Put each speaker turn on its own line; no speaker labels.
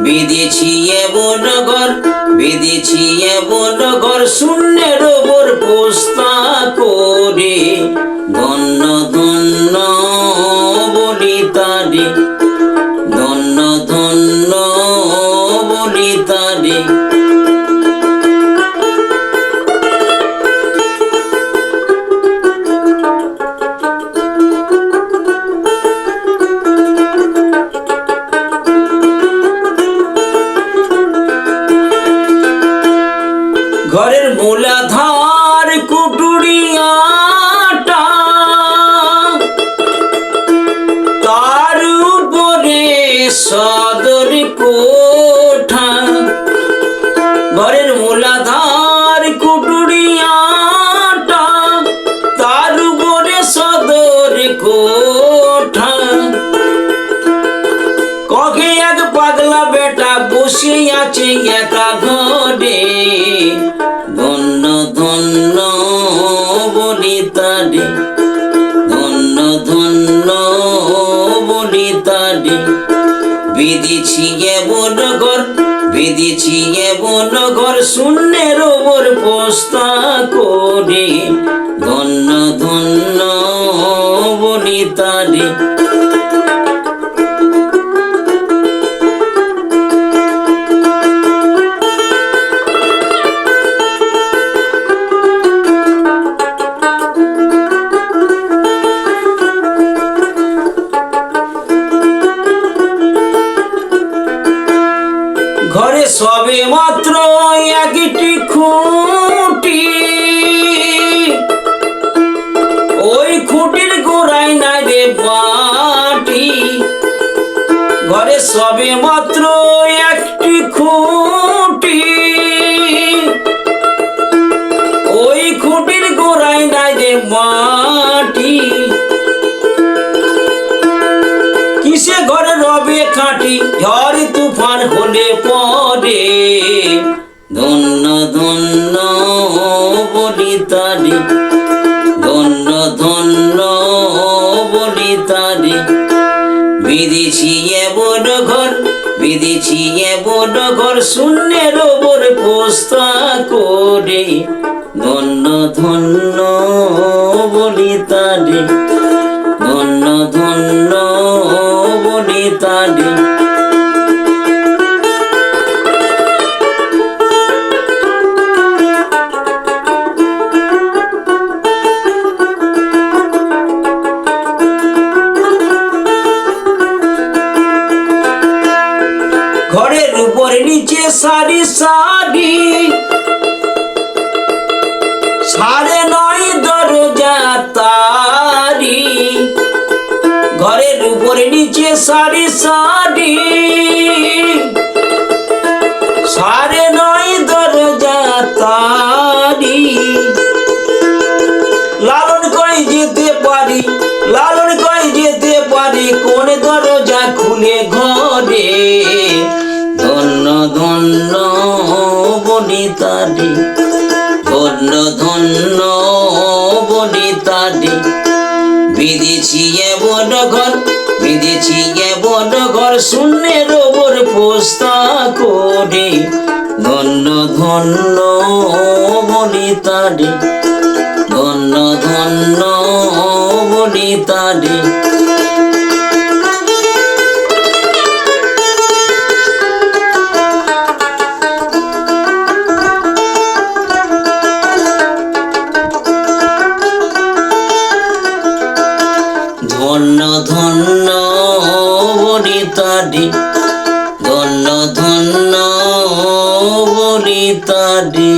বিদেছি এমন ঘর, বিদেছি এমন ঘর, শূন্যের ওপর পোস্তা করে। ধন্য ধন্য বলি তারে, ধন্য ধন্য বলি তারে। ঘরের মূলাধার কুটুরিয়াটা, তার উপরে সদর কোঠা। ঘরের মূলাধার কুটুরিয়াটা, তার উপরে সদর কোঠা। ককে এক পাগলা বেটা বসে আছে একা ঘরে। ধন্য ধন্য বলি তারে, ধন্য ধন্য বলি তারে। বিদেছি এমন ঘর, বিদেছি এমন ঘর, শূন্যের ওপর পোস্তা করে। ধন্য ধন্য বলি তারে। ঘরে সবে মাত্র একটি খুঁটি, ওই খুঁটির গোড়ায় নাই রে বাটি। ঘরে সবে মাত্র একটি খুঁটি, ওই খুঁটির গোড়ায় নাই রে মাটি। কিসে ঘরে রবে খাঁটি, ঝড় তুফান হলে পরে। ধন্য ধন্য বলি তারে, ধন্য ধন্য বলি তারে। বিদেছি এমন ঘর, বিদেছি এমন ঘর, শূন্যের ওপর পোস্তা করে। ধন্য ধন্য বলি তারে, ধন্য ধন্য বলি তারে। ঘরের উপর নিচে সারি সারি, 9.5 দরজা তারি। ঘরের উপরে নিচে সারি সারি, 9.5 দরজা তারি। লালন কই যেতে পারি, লালন কই যেতে পারি, কোন দরজা খুলে ঘরে। ধন্য ধন্য বলি তারে, ধন্য ধন্য বলি তারে। বিদেছি এমন ঘর, বিদেছি এমন ঘর, শূন্যের ওপর পোস্তা করে। ধন্য ধন্য বলি তারে, ধন্য ধন্য বলি তারে। ধন্য ধন্য বলি তারে, ধন্য ধন্য বলি তারে।